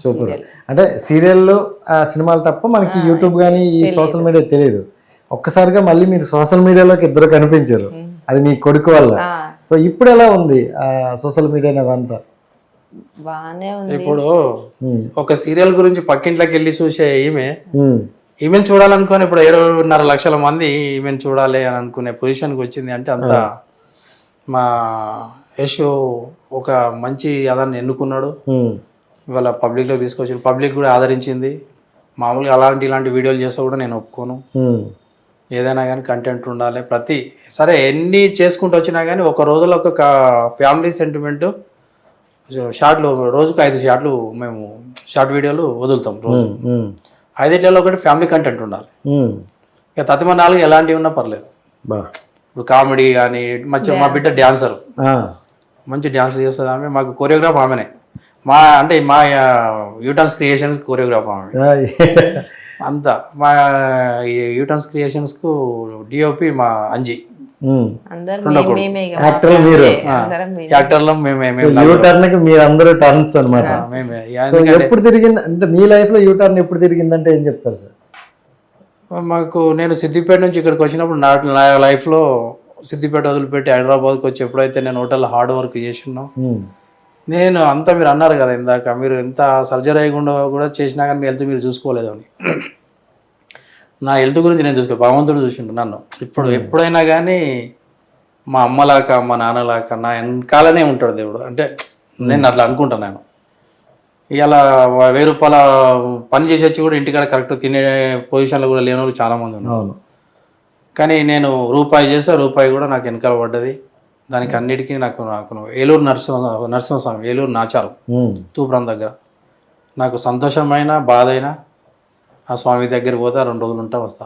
సూపర్. అంటే సీరియల్లో సినిమాలు తప్ప మనకి యూట్యూబ్ కానీ ఈ సోషల్ మీడియా తెలియదు. ఒక్కసారిగా మళ్ళీ మీరు సోషల్ మీడియాలోకి ఇద్దరు కనిపించారు, అది మీ కొడుకు వల్ల. సో ఇప్పుడు ఎలా ఉంది సోషల్ మీడియా అదంతా? బానే ఉంది. ఇప్పుడు ఒక సీరియల్ గురించి పక్కింట్లోకి వెళ్ళి చూసే ఈమెను చూడాలనుకుని ఇప్పుడు 7.5 లక్షల మంది ఈమెను చూడాలి అని అనుకునే పొజిషన్కి వచ్చింది. అంటే అంత మా యశు ఒక మంచి అదాన్ని ఎన్నుకున్నాడు. ఇవాళ పబ్లిక్లో తీసుకొచ్చి పబ్లిక్ కూడా ఆదరించింది. మామూలుగా ఇలాంటి వీడియోలు చేస్తే కూడా నేను ఒప్పుకోను. ఏదైనా కానీ కంటెంట్ ఉండాలి. సరే ఎన్ని చేసుకుంటూ వచ్చినా కానీ ఒక రోజులో ఒక ఫ్యామిలీ సెంటిమెంట్ షార్ట్లు, రోజుకు 5 షార్ట్లు మేము షార్ట్ వీడియోలు వదులుతాం. రోజు 5 ఒకటి ఫ్యామిలీ కంటెంట్ ఉండాలి. ఇక తతిమ 4 ఎలాంటివి ఉన్నా పర్లేదు. ఇప్పుడు కామెడీ కానీ మా బిడ్డ డ్యాన్సర్, మంచి డ్యాన్స్ చేస్తుంది ఆమె. మాకు కొరియోగ్రాఫ్ ఆమెనే. మా యూటర్న్స్ క్రియేషన్స్ కొరియోగ్రాఫ్ ఆమె అంతా. మా యూటర్న్స్ క్రియేషన్స్ కు డిఓపి మా అంజీ. యాక్టర్లో మీరందరూ టర్న్స్ అనమాట. ఎప్పుడు తిరిగింది అంటే మీ లైఫ్ లో యూటర్న్ ఎప్పుడు తిరిగిందంటే ఏం చెప్తారు సార్? మాకు నేను సిద్దిపేట నుంచి ఇక్కడికి వచ్చినప్పుడు నా లైఫ్లో సిద్దిపేట వదిలిపెట్టి హైదరాబాద్కి వచ్చి ఎప్పుడైతే నేను హోటల్లో హార్డ్ వర్క్ చేసినాం, నేను అంతా మీరు అన్నారు కదా ఇందాక, మీరు ఎంత సర్జరీ అయ్యకుండా కూడా చేసినా కానీ మీ హెల్త్ మీరు చూసుకోలేదు అని. నా హెల్త్ గురించి నేను భగవంతుడు చూసిండు నన్ను. ఎప్పుడైనా కానీ మా అమ్మలాక మా నాన్నలాక నా వెనకాలనే ఉంటాడు దేవుడు. అంటే నేను అట్లా అనుకుంటాను. నేను ఇలా 1000 రూపాయల పని చేసి వచ్చి కూడా ఇంటికాడ కరెక్ట్ తినే పొజిషన్లో కూడా లేని వాళ్ళు చాలామంది ఉన్నారు. కానీ నేను రూపాయి చేస్తే రూపాయి కూడా నాకు వెనకాల పడ్డది. దానికి అన్నిటికీ నాకు ఏలూరు నరసింహస్వామి, ఏలూరు నాచారం, తూప్రాం దగ్గర. నాకు సంతోషమైన బాధ అయినా ఆ స్వామి దగ్గర పోతే 2 రోజులు ఉంటా వస్తా.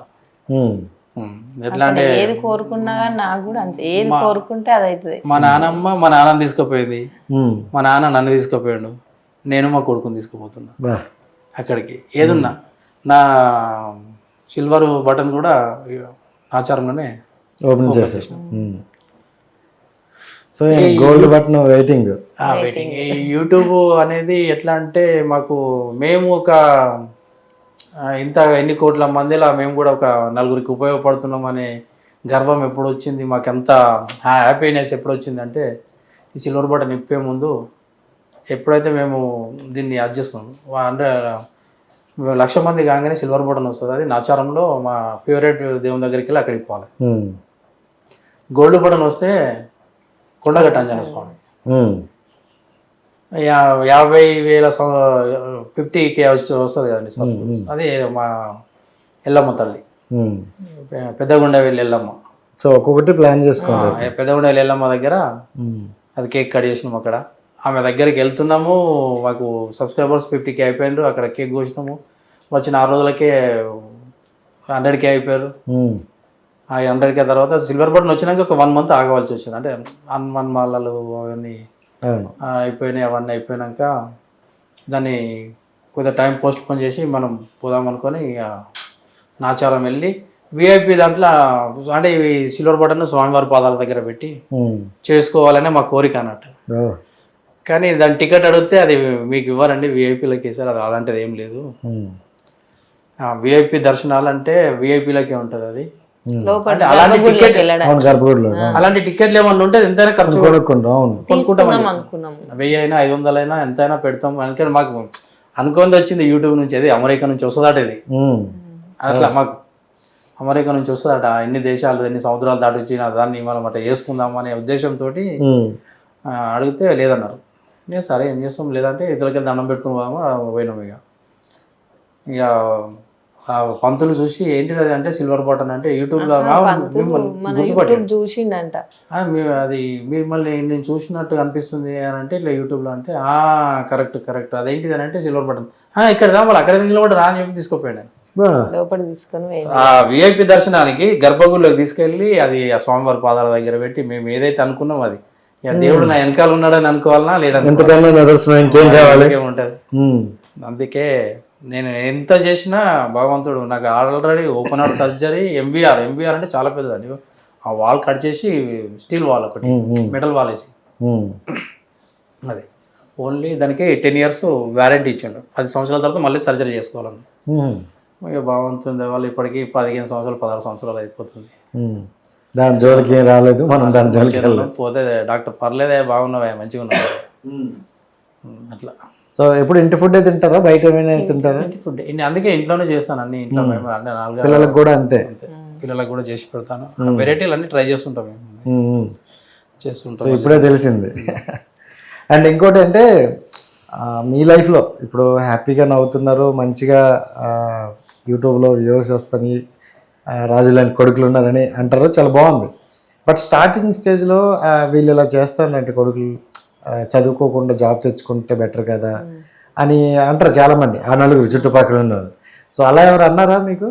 ఎట్లా అంటే ఏది కోరుకున్నా నాకు కూడా అంతే, ఏది కోరుకుంటే అది అవుతుంది. మా నాన్నమ్మ మా నాన్నని తీసుకుపోయింది, మా నాన్న నన్ను తీసుకుపోయాడు, నేను మా కొడుకుని తీసుకుపోతున్నా అక్కడికి. ఏదున్నా నా సిల్వర్ బటన్ కూడా ఆచారంలోనే ఓపెన్ చేసేసిన. So gold button waiting. ఈ యూట్యూబ్ అనేది ఎట్లా అంటే మాకు మేము ఒక ఎన్ని కోట్ల మందిలా మేము కూడా ఒక 4గురికి ఉపయోగపడుతున్నాం అనే గర్వం ఎప్పుడు వచ్చింది, మాకెంత హ్యాపీనెస్ ఎప్పుడు వచ్చిందంటే ఈ సిల్వర్ బటన్ ఇప్పే ముందు ఎప్పుడైతే మేము దీన్ని యాడ్ చేసుకున్నాం అంటే 1,00,000 మంది కాగానే సిల్వర్ బటన్ వస్తుంది. అది నాచారంలో మా ఫేవరెట్ దేవుని దగ్గరికి వెళ్ళి అక్కడికి పోవాలి. గోల్డ్ బటన్ వస్తే కొండగట్ట ఆంజనేయ స్వామి 50,000 50K వస్తుంది కదండి. అది మా ఎల్లమ్మ తల్లి, పెద్దగుండవెల్లి ఎల్లమ్మ. సో ఒక్కొక్కటి ప్లాన్ చేసుకోండి. పెద్దగుండవెల్లి ఎల్లమ్మ దగ్గర అది కేక్ కట్ చేసినాము. అక్కడ ఆమె దగ్గరికి వెళ్తున్నాము, మాకు సబ్స్క్రైబర్స్ 50K అయిపోయారు. అక్కడ కేక్ కోసినాము. వచ్చిన 6 రోజులకే 100K అయిపోయారు. ఆ 100K తర్వాత సిల్వర్ బటన్ వచ్చినాక ఒక 1 month ఆగవలసి వచ్చింది. అంటే హనుమాన్ మాలలు అవన్నీ అయిపోయినాయి. అవన్నీ అయిపోయినాక దాన్ని కొద్దిగా టైం పోస్ట్ పోన్ చేసి మనం పోదాం అనుకొని నాచారం వెళ్ళి VIP దాంట్లో అంటే ఇవి సిల్వర్ బటన్ స్వామివారి పాదాల దగ్గర పెట్టి చేసుకోవాలనే మా కోరిక అన్నట్టు. కానీ దాని టికెట్ అడిగితే అది మీకు ఇవ్వరండి, VIPలకి ఇస్తారు. అది అలాంటిది ఏం లేదు. VIP దర్శనాలు అంటే VIPలకే ఉంటుంది. అది అంటే అలాంటి టికెట్ అలాంటి టికెట్లు ఏమన్నా ఉంటే ఎంతైనా ఖర్చు కొనుక్కుంటాం. 1000 అయినా 500 అయినా ఎంతైనా పెడతాం. అందుకని మాకు అనుకుంది వచ్చింది యూట్యూబ్ నుంచి, అది అమెరికా నుంచి వస్తుందట. ఇది అట్లా మాకు అమెరికా నుంచి వస్తుందట. ఎన్ని దేశాలు ఎన్ని సముద్రాలు దాటి వచ్చి దాన్ని మనం అట్లా వేసుకుందాం అనే ఉద్దేశంతో అడిగితే లేదన్నారు. నేను సరే ఏం చేస్తాం, లేదంటే ఇతరులకి దండం పెట్టుకుని పోయినాం. ఇక ఆ పంతులు చూసి ఏంటిది అది అంటే సిల్వర్ బటన్ అంటే యూట్యూబ్లో చూసిండంట. అది మిమ్మల్ని నేను చూసినట్టు అనిపిస్తుంది అని అంటే ఇట్లా యూట్యూబ్లో అంటే కరెక్ట్ అదేంటిది అని అంటే సిల్వర్ బటన్ ఇక్కడ మళ్ళీ అక్కడ నిలబడి రా అని చెప్పి తీసుకుపోయాను. లోపలికి తీసుకొని VIP దర్శనానికి గర్భగుడిలోకి తీసుకెళ్ళి అది ఆ స్వామివారి పాదాల దగ్గర పెట్టి మేము ఏదైతే అనుకున్నాం అది దేవుడు నా వెనకాల ఉన్నాడని అనుకోవాలన్నా లేదంటే ఉంటుంది. అందుకే నేను ఎంత చేసినా భగవంతుడు నాకు already open heart surgery MBR అంటే చాలా పెద్దదండి. ఆ వాల్ కట్ చేసి స్టీల్ వాల్ ఒకటి మెటల్ వాల్ వేసి అది ఓన్లీ దానికి 10 years వ్యారంటీ ఇచ్చాడు. 10 సంవత్సరాల తర్వాత మళ్ళీ సర్జరీ చేసుకోవాలని. ఇక భగవంతుడి వాళ్ళు ఇప్పటికీ 15 సంవత్సరాలు 16 సంవత్సరాలు అయిపోతుంది. దాని జోలికి ఏం రాలేదు, మనం దాని జోలికి వెళ్ళాం. పోతే డాక్టర్ పర్లేదే బాగున్నావా మంచిగా ఉన్నావా అట్లా. సో ఎప్పుడు ఇంటి ఫుడ్ తింటారా, బయట ఏమైనా తింటారా? ఇంటి ఫుడ్ అందుకే ఇంట్లోనే చేస్తాను అన్ని. ఇంట్లో మేము అంటే 4 పిల్లలకు కూడా అంతే, పిల్లలకు కూడా చేసి పెడతాను. వెరైటీలు అన్ని ట్రై చేస్తుంటాం మేము చేస్తుంటాం. సో ఇప్పుడే తెలిసింది. అండ్ ఇంకోటి అంటే మీ లైఫ్లో ఇప్పుడు హ్యాపీగా నవ్వుతున్నారు, మంచిగా యూట్యూబ్లో వ్యూవర్స్ వస్తాయి, రాజు లాంటి కొడుకులు ఉన్నారని అంటారు, చాలా బాగుంది. బట్ స్టార్టింగ్ స్టేజ్లో వీళ్ళు ఇలా చేస్తారంటే కొడుకులు చదువుకోకుండా జాబ్ తెచ్చుకుంటే బెటర్ కదా అని అంటారు చాలామంది, ఆ నలుగురు చుట్టుపక్కల ఉన్నారు. సో అలా ఎవరు అన్నారా మీకు?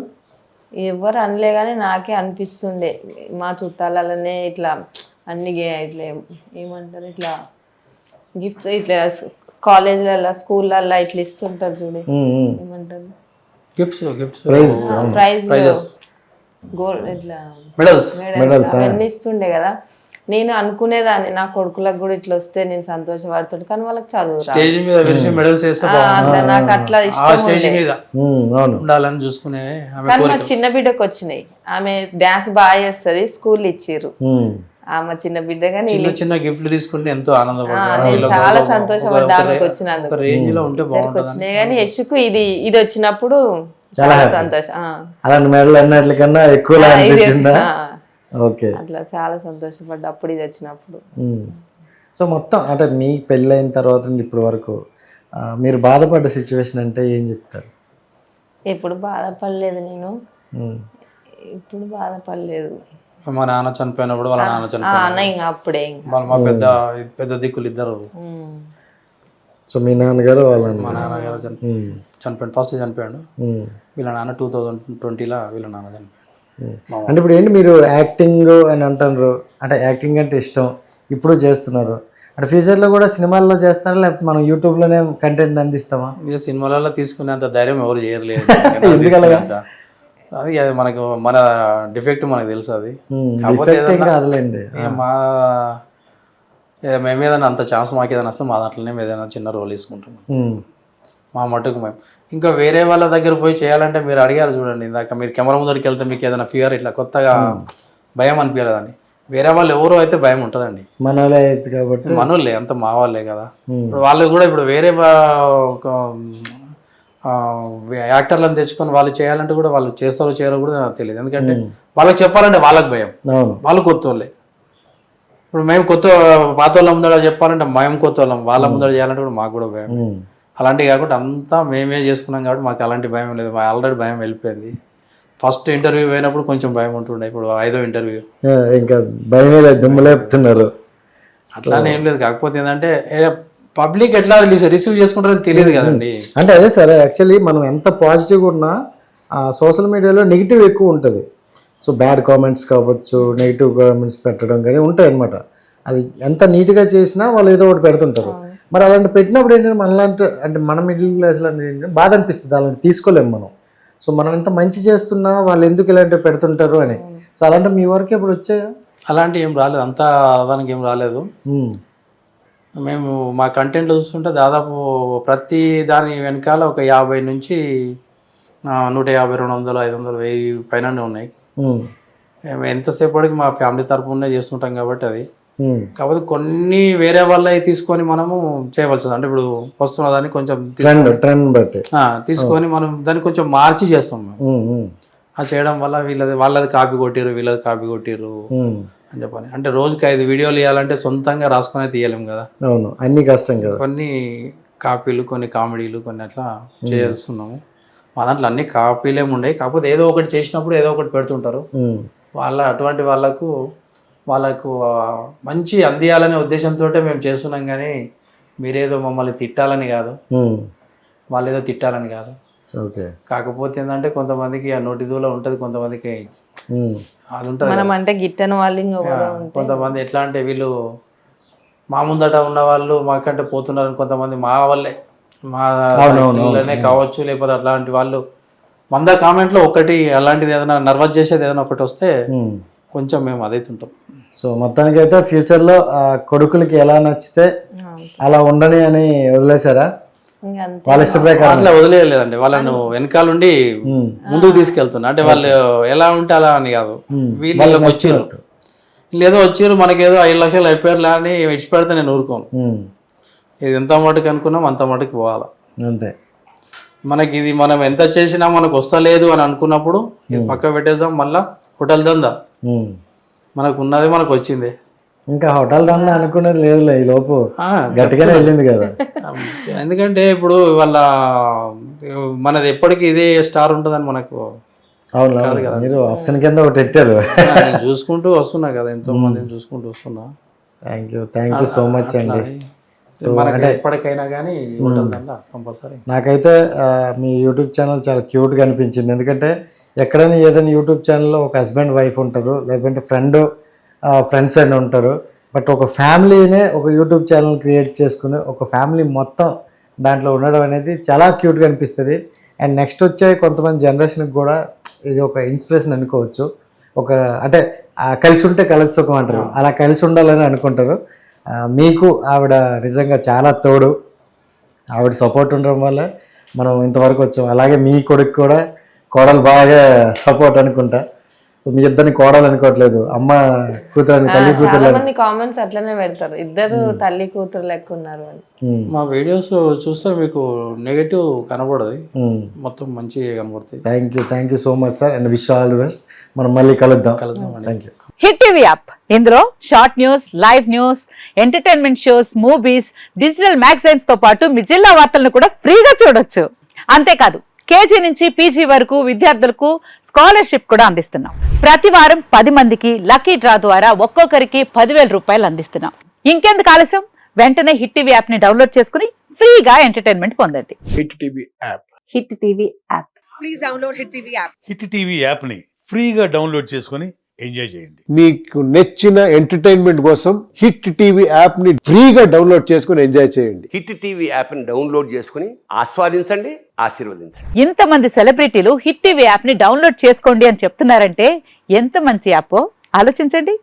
ఎవరు అనలే కానీ నాకే అనిపిస్తుండే. మా చుట్టాలనే ఇట్లా అన్ని ఇట్లా ఏమంటారు, ఇట్లా గిఫ్ట్స్ ఇట్లా కాలేజ్లలో స్కూళ్ళల్లో ఇట్లా ఇస్తుంటారు చూడు, ఏమంటారు ప్రైజ్ గోల్డ్ ఇట్లా మెడల్స్ అవన్నీ ఇస్తుండే కదా. నేను అనుకునేదాన్ని నా కొడుకులకు కూడా ఇట్లా వస్తే నేను సంతోషపడుతుండే, కానీ వాళ్ళకి చదువు నాకు అట్లా ఇష్టం ఉండాలని చూసుకునే. కానీ మా చిన్న బిడ్డకు వచ్చినాయి, ఆమె డాన్స్ బాగా చేస్తుంది, స్కూల్ ఇచ్చిర్రు. ఆమె చిన్న బిడ్డ కానీ చిన్న గిఫ్ట్లు తీసుకుంటే ఎంతో ఆనందపడ్డా, నేను చాలా సంతోషపడ్డా ఆమెకు వచ్చినందుకు. వచ్చినాయి కానీ యశుకు ఇది వచ్చినప్పుడు చాలా సంతోషం. అలాంటి మెడల్ అన్నట్లకన్నా ఎక్కువ ఓకే, అట్లా చాలా సంతోషపడ్డా అప్పుడు ఇది వచ్చినప్పుడు. సో మొత్తం అంటే మీ పెళ్ళైన తర్వాత ఇప్పటి వరకు మీరు బాధపడ్డ సిచ్యువేషన్ అంటే ఏం చెప్తారు? ఎప్పుడు బాధపడలేదు నేను, ఇప్పుడు బాధపడలేదు. మా నాన్న చనిపోయినప్పుడు వాళ్ళ నాన్న చనిపోయిన అప్పుడే మా పెద్ద దిక్కులు ఇద్దరు. సో మీ నాన్నగారు మా నాన్నగారు చనిపోయాడు, ఫస్ట్ చనిపోయాడు. వీళ్ళ నాన్న 2020లో వీళ్ళ నాన్న చనిపోయాడు. అంటే ఇప్పుడు ఏంటి మీరు యాక్టింగ్ అని అంటున్నారు, అంటే యాక్టింగ్ అంటే ఇష్టం, ఇప్పుడు చేస్తున్నారు, అంటే ఫ్యూచర్లో కూడా సినిమాల్లో చేస్తారా లేకపోతే మనం యూట్యూబ్లోనే కంటెంట్ అందిస్తామా? ఇక సినిమాలలో తీసుకునేంత ధైర్యం ఎవరు చేయలేరు. అది మనకు మన డిఫెక్ట్ మనకు తెలుసు. అది కాదులేండి, మేము ఏదైనా అంత ఛాన్స్ మాకు ఏదైనా వస్తే మా దాంట్లోనే ఏదైనా చిన్న రోల్ తీసుకుంటాం మా మటుకు మేము. ఇంకా వేరే వాళ్ళ దగ్గర పోయి చేయాలంటే మీరు అడిగారు చూడండి ఇందాక, మీరు కెమెరా ముందరికి వెళ్తే మీకు ఏదైనా ఫియర్ ఇట్లా కొత్తగా భయం అనిపించలేదండి. వేరే వాళ్ళు ఎవరో అయితే భయం ఉంటుందండి. మనోళ్ళే అయితే కాబట్టి. మనోళ్ళే అంత మా వాళ్ళే కదా. ఉమ్, ఇప్పుడు వాళ్ళు కూడా ఇప్పుడు వేరే ఒక యాక్టర్లను తెచ్చుకొని వాళ్ళు చేయాలంటే కూడా వాళ్ళు చేస్తారో చేయరో కూడా నాకు తెలియదు. ఎందుకంటే వాళ్ళకి చెప్పాలంటే వాళ్ళకి భయం, అవును. వాళ్ళు కొత్త వాళ్ళే. ఇప్పుడు మేము కొత్త పాత వాళ్ళ ముందర చెప్పాలంటే మేము కొత్త వాళ్ళం, వాళ్ళ ముందర చేయాలంటే కూడా మాకు కూడా భయం. ఉమ్, అలాంటివి కాకుండా అంతా మేమే చేసుకున్నాం కాబట్టి మాకు అలాంటి భయం లేదు. మా ఆల్రెడీ భయం వెళ్ళిపోయింది. ఫస్ట్ ఇంటర్వ్యూ పోయినప్పుడు కొంచెం భయం ఉంటుండే, ఇప్పుడు 5వ ఇంటర్వ్యూ ఇంకా భయమే లేదు, దుమ్ము లేపుతున్నారు. అట్లానే ఏం లేదు. కాకపోతే ఏంటంటే పబ్లిక్ ఎట్లా రిసీవ్ చేసుకుంటారో తెలియదు కదండి. అంటే అదే సరే, యాక్చువల్లీ మనం ఎంత పాజిటివ్గా ఉన్నా సోషల్ మీడియాలో నెగిటివ్ ఎక్కువ ఉంటుంది. సో బ్యాడ్ కామెంట్స్ కావచ్చు, నెగిటివ్ కామెంట్స్ పెట్టడం కానీ ఉంటాయి అనమాట. అది ఎంత నీట్గా చేసినా వాళ్ళు ఏదో ఒకటి పెడుతుంటారు. మరి అలాంటి పెట్టినప్పుడు ఏంటంటే మనలాంటి అంటే మన మిడిల్ క్లాస్లో ఏంటంటే బాధ అనిపిస్తుంది, అలాంటి తీసుకోలేము మనం. సో మనం ఎంత మంచి చేస్తున్నా వాళ్ళు ఎందుకు ఇలాంటివి పెడుతుంటారు అని. సో అలాంటి మీ వరకు ఎప్పుడు వచ్చాయా? అలాంటి ఏం రాలేదు, అంతా దానికి ఏం రాలేదు. మేము మా కంటెంట్ చూస్తుంటే దాదాపు ప్రతి దాని వెనకాల ఒక 50 నుంచి 150, 200, 500, 1000 పైన ఉన్నాయి. మేము ఎంతసేపటికి మా ఫ్యామిలీ తరపునే చేస్తుంటాం కాబట్టి అది. కాకపోతే కొన్ని వేరే వాళ్ళవి తీసుకొని మనము చేయవలసింది. అంటే ఇప్పుడు వస్తున్న దాన్ని కొంచెం ట్రెండ్ బట్టి తీసుకొని మనం దాన్ని కొంచెం మార్చి చేస్తాం మేము. అది చేయడం వల్ల వాళ్ళది కాపీ కొట్టిరు, వీళ్ళది కాపీ కొట్టిరు అని చెప్పని. అంటే రోజుకి 5 వీడియోలు ఇవ్వాలంటే సొంతంగా రాసుకొని తీయలేము కదా. అవును, అన్ని కష్టం కదా. కొన్ని కాపీలు, కొన్ని కామెడీలు, కొన్ని అట్లా చేస్తున్నాము. మా దాంట్లో అన్ని కాపీలేమి ఉండవు. కాకపోతే ఏదో ఒకటి చేసినప్పుడు ఏదో ఒకటి పెడుతుంటారు. అటువంటి వాళ్ళకు మంచి అందియాలనే ఉద్దేశంతో మేము చేస్తున్నాం. కానీ మీరేదో మమ్మల్ని తిట్టాలని కాదు, వాళ్ళు ఏదో తిట్టాలని కాదు. కాకపోతే ఏంటంటే కొంతమందికి ఆ నోటి దూల ఉంటుంది, కొంతమందికి అది ఉంటుంది. అంటే గిట్టని వాళ్ళు కొంతమంది ఎట్లా అంటే వీళ్ళు మా ముందట ఉన్న వాళ్ళు మాకంటే పోతున్నారు. కొంతమంది మా వాళ్ళే, మా పిల్లలనే కావచ్చు, లేకపోతే అట్లాంటి వాళ్ళు 100 కామెంట్లో ఒకటి అలాంటిది ఏదైనా నర్వస్ చేసేది ఏదైనా ఒకటి వస్తే కొంచెం మేము అదైతుంటాం. సో మొత్తానికి అయితే ఫ్యూచర్లో కొడుకులకి ఎలా నచ్చితే అలా ఉండని అని వదిలేశారా? వాళ్ళ ఇష్ట ప్రకారం అట్లా వదిలేయలేదండి. వాళ్ళను వెనకాల ఉండి ముందుకు తీసుకెళ్తున్నా. అంటే వాళ్ళు ఎలా ఉంటే అలా అని కాదు, వీళ్ళు వచ్చారు, లేదో వచ్చారు మనకేదో 5 లక్షలు అయిపోయారులే అని ఇచ్చి పెడితే నేను ఊరుకోను. ఇది ఎంత మటుకు అనుకున్నాం అంత మటుకు పోవాలా అంతే. మనకి ఇది మనం ఎంత చేసినా మనకు వస్తలేదు అని అనుకున్నప్పుడు ఇది పక్క పెట్టేద్దాం. మళ్ళా హోటల్ దందా మనకు ఉన్నది, మనకు వచ్చింది. ఇంకా హోటల్ దందా అనుకునేది లేదులే, ఈ లోపు గట్టిగానే వెళ్ళింది కదా. ఎందుకంటే ఇప్పుడు వాళ్ళ మనది ఎప్పటికీ ఇదే స్టార్ ఉంటుందని మనకు. అవును, మీరు ఆప్షన్ కింద ఒకటి పెట్టారు. చూసుకుంటూ వస్తున్నా కదా, ఎంతో మందిని చూసుకుంటూ వస్తున్నా. థ్యాంక్ యూ సో మచ్ అండి. అంటే ఎప్పటికైనా కానీ హోటల్ దందా కంపల్సరీ. నాకైతే మీ యూట్యూబ్ ఛానల్ చాలా క్యూట్గా అనిపించింది. ఎందుకంటే ఎక్కడైనా ఏదైనా యూట్యూబ్ ఛానల్లో ఒక హస్బెండ్ వైఫ్ ఉంటారు, లేదంటే ఫ్రెండ్స్ అని ఉంటారు. బట్ ఒక ఫ్యామిలీనే ఒక యూట్యూబ్ ఛానల్ క్రియేట్ చేసుకుని ఒక ఫ్యామిలీ మొత్తం దాంట్లో ఉండడం అనేది చాలా క్యూట్గా అనిపిస్తుంది. అండ్ నెక్స్ట్ వచ్చే కొంతమంది జనరేషన్కి కూడా ఇది ఒక ఇన్స్పిరేషన్ అనుకోవచ్చు. అంటే కలిసి ఉంటే కలిసి సుఖం అంటారు, అలా కలిసి ఉండాలని అనుకుంటారు. మీకు ఆవిడ నిజంగా చాలా తోడు, ఆవిడ సపోర్ట్ ఉండడం వల్ల మనం ఇంతవరకు వచ్చాం. అలాగే మీ కొడుకు కూడా కోడలు బాగా సపోర్ట్ అనుకుంటా. సో మీ ఇద్దరిని కోడలు అనుకోవట్లేదు, అమ్మ కూతురు, తల్లి కూతురు. కామెంట్స్ అట్లనే పెడతారు, ఇద్దరు తల్లి కూతురు లెక్క ఉన్నారు అని. మా వీడియోస్ చూస్తే మీకు నెగటివ్ కనబడదు, మొత్తం మంచిగా కనబడుతుంది. Thank you so much sir, and wish all the best. మనం మళ్ళీ కలుద్దాం. Thank you. Hit TV app, ఇందులో short news, live news, entertainment shows, movies, digital magazines తో పాటు మీ జిల్లా వార్తలను కూడా ఫ్రీగా చూడొచ్చు. అంతేకాదు కేజీ నుంచి పీజీ వరకు విద్యార్థులకు స్కాలర్షిప్ కూడా అందిస్తున్నాం. ప్రతి వారం 10 మందికి లక్కీ డ్రా ద్వారా ఒక్కొక్కరికి 10,000 రూపాయలు అందిస్తున్నాం. ఇంకెందుకు ఆలస్యం, వెంటనే హిట్ టీవీ యాప్ ని డౌన్లోడ్ చేసుకుని ఫ్రీగా ఎంటర్టైన్మెంట్ పొందండి. Hit TV app. Hit TV app. Please download hit TV app. Hit TV app ని ఫ్రీగా డౌన్లోడ్ చేసుకొని ఎంజాయ్ చేయండి. మీకు నచ్చిన ఎంటర్టైన్మెంట్ కోసం హిట్ టీవీ యాప్ ని ఫ్రీగా డౌన్లోడ్ చేసుకొని ఎంజాయ్ చేయండి. హిట్ టీవీ యాప్ ని డౌన్లోడ్ చేసుకుని ఆస్వాదించండి, ఆశీర్వదించండి. ఇంతమంది సెలబ్రిటీలు హిట్ టీవీ యాప్ ని డౌన్లోడ్ చేసుకోండి అని చెప్తున్నారంటే ఎంత మంచి యాప్ ఆలోచించండి.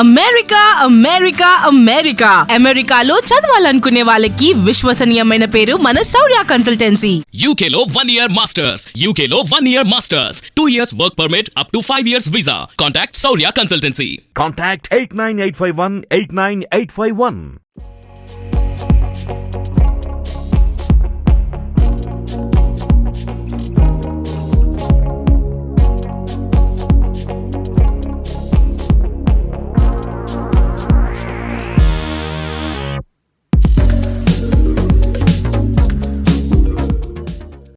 అమెరికా అమెరికా అమెరికా అమెరికాలో చదవాలనుకునే వాళ్ళకి విశ్వసనీయమైన పేరు మన శౌర్య కన్సల్టెన్సీ. UK లో 1 year masters. UK లో 1 year masters. 2 years work permit up to 5 years visa. Contact Saurya Consultancy. Contact 89851 89851.